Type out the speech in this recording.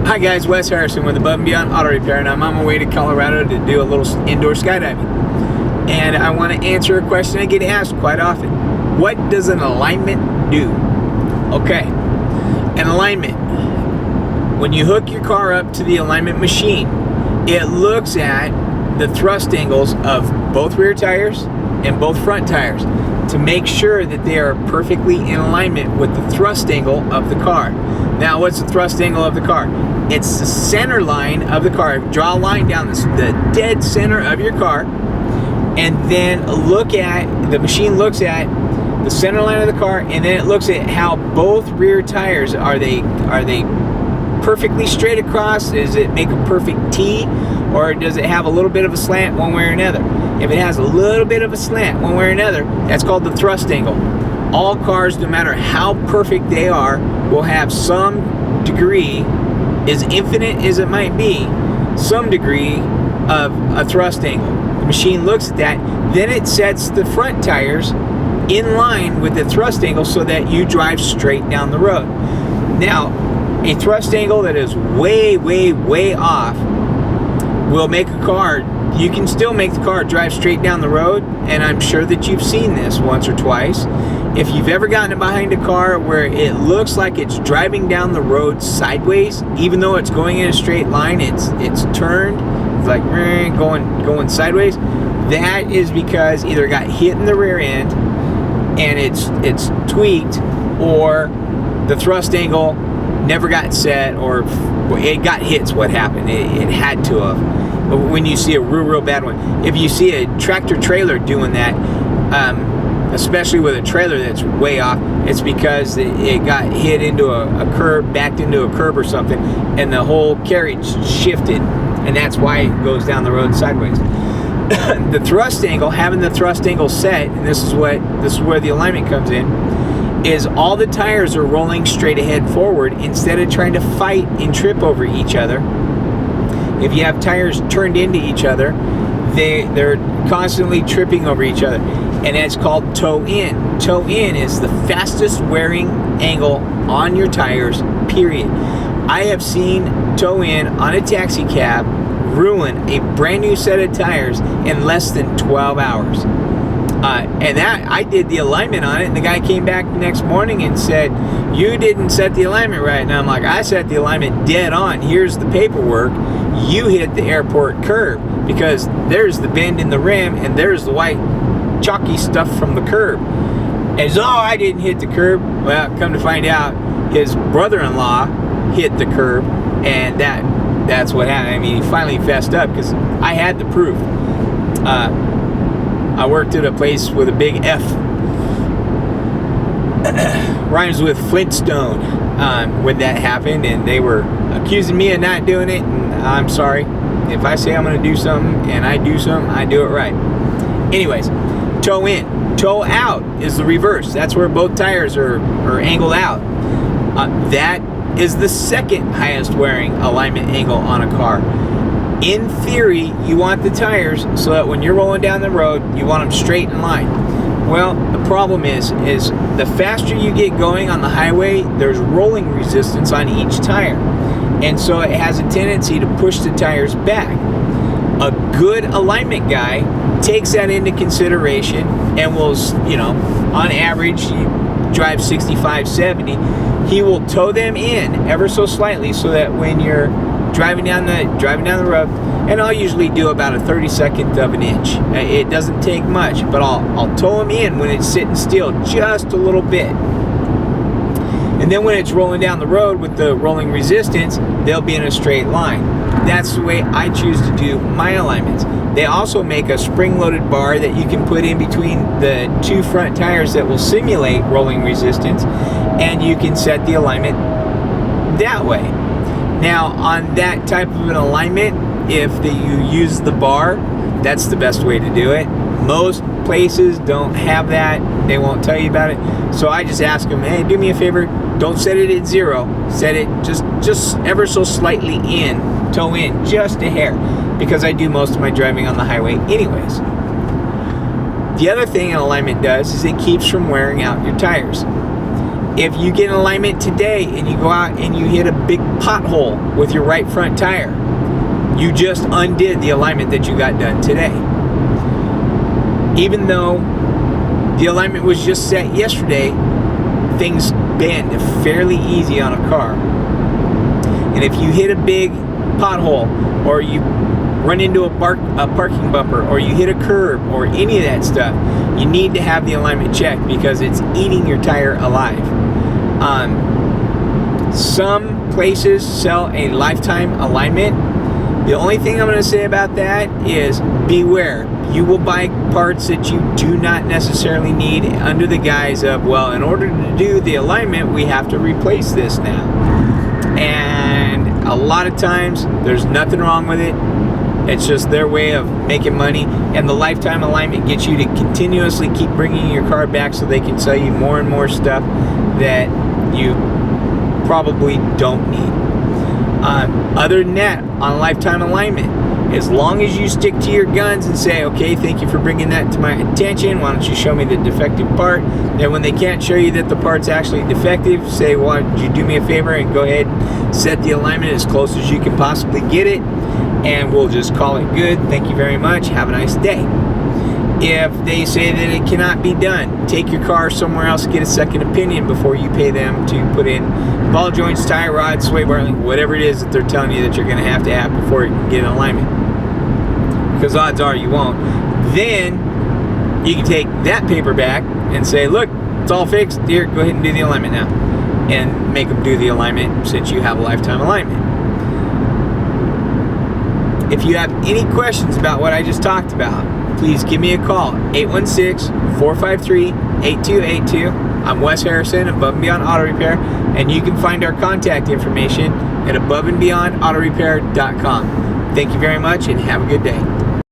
Hi guys, Wes Harrison with Above and Beyond Auto Repair, and I'm on my way to Colorado to do a little indoor skydiving. And I want to answer a question I get asked quite often. What does an alignment do? Okay, an alignment. When you hook your car up to the alignment machine, it looks at the thrust angles of both rear tires and both front tires to make sure that they are perfectly in alignment with the thrust angle of the car. Now, what's the thrust angle of the car? It's the center line of the car. Draw a line down the dead center of your car, and then the machine looks at the center line of the car, and then it looks at how both rear tires are they perfectly straight across? Does it make a perfect T, or does it have a little bit of a slant one way or another? If it has a little bit of a slant one way or another, that's called the thrust angle. All cars, no matter how perfect they are, will have some degree, as infinite as it might be, some degree of a thrust angle. The machine looks at that, then it sets the front tires in line with the thrust angle so that you drive straight down the road. Now, a thrust angle that is way, way, way off will make a car, you can still make the car drive straight down the road, and I'm sure that you've seen this once or twice. If you've ever gotten behind a car where it looks like it's driving down the road sideways, even though it's going in a straight line, it's turned, it's like going sideways, that is because either it got hit in the rear end and it's tweaked, or the thrust angle never got set, or it got hit's what happened. It had to have. But when you see a real bad one, if you see a tractor trailer doing that, especially with a trailer that's way off, it's because it got hit into a curb, backed into a curb or something, and the whole carriage shifted, and that's why it goes down the road sideways. The thrust angle, having the thrust angle set, and this is where the alignment comes in, is all the tires are rolling straight ahead forward instead of trying to fight and trip over each other. If you have tires turned into each other, they're constantly tripping over each other, and that's called toe in. Toe in is the fastest wearing angle on your tires, period. I have seen toe in on a taxi cab ruin a brand new set of tires in less than 12 hours. And that, I did the alignment on it, and the guy came back the next morning and said, "You didn't set the alignment right." And I'm like, "I set the alignment dead on. Here's the paperwork. You hit the airport curb, because there's the bend in the rim and there's the white chalky stuff from the curb." As I didn't hit the curb. Well, come to find out, his brother-in-law hit the curb, and that's what happened. I mean, he finally fessed up because I had the proof. I worked at a place with a big F. Rhymes with Flintstone when that happened, and they were accusing me of not doing it, and I'm sorry. If I say I'm going to do something and I do something, I do it right. Anyways, toe in. Toe out is the reverse. That's where both tires are angled out. That is the second highest wearing alignment angle on a car. In theory, you want the tires so that when you're rolling down the road, you want them straight in line. Well, the problem is the faster you get going on the highway, there's rolling resistance on each tire. And so it has a tendency to push the tires back. A good alignment guy takes that into consideration and will, on average, you drive 65, 70, he will toe them in ever so slightly so that when you're driving down the road, and I'll usually do about a 32nd of an inch. It doesn't take much, but I'll toe them in when it's sitting still just a little bit. And then when it's rolling down the road with the rolling resistance, they'll be in a straight line. That's the way I choose to do my alignments. They also make a spring-loaded bar that you can put in between the two front tires that will simulate rolling resistance, and you can set the alignment that way. Now, on that type of an alignment, if you use the bar, that's the best way to do it. Most places don't have that. They won't tell you about it. So I just ask them, hey, do me a favor, don't set it at 0. Set it just ever so slightly in, toe in, just a hair, because I do most of my driving on the highway anyways. The other thing an alignment does is it keeps from wearing out your tires. If you get an alignment today and you go out and you hit a big pothole with your right front tire, you just undid the alignment that you got done today. Even though the alignment was just set yesterday, things bend fairly easy on a car. And if you hit a big pothole, or you run into a parking bumper, or you hit a curb, or any of that stuff, you need to have the alignment checked because it's eating your tire alive. Some places sell a lifetime alignment. The only thing I'm going to say about that is beware. You will buy parts that you do not necessarily need under the guise of, well, in order to do the alignment, we have to replace this now. And a lot of times, there's nothing wrong with it. It's just their way of making money. And the lifetime alignment gets you to continuously keep bringing your car back so they can sell you more and more stuff that you probably don't need. Other than that, on lifetime alignment, as long as you stick to your guns and say, okay, thank you for bringing that to my attention, why don't you show me the defective part? Then when they can't show you that the part's actually defective, say, why don't you do me a favor and go ahead and set the alignment as close as you can possibly get it, and we'll just call it good. Thank you very much. Have a nice day. If they say that it cannot be done, take your car somewhere else, get a second opinion before you pay them to put in ball joints, tie rods, sway bar, whatever it is that they're telling you that you're going to have before you can get an alignment. Because odds are you won't. Then you can take that paper back and say, look, it's all fixed. Here, go ahead and do the alignment now. And make them do the alignment since you have a lifetime alignment. If you have any questions about what I just talked about, please give me a call, 816-453-8282. I'm Wes Harrison, Above and Beyond Auto Repair, and you can find our contact information at aboveandbeyondautorepair.com. Thank you very much, and have a good day.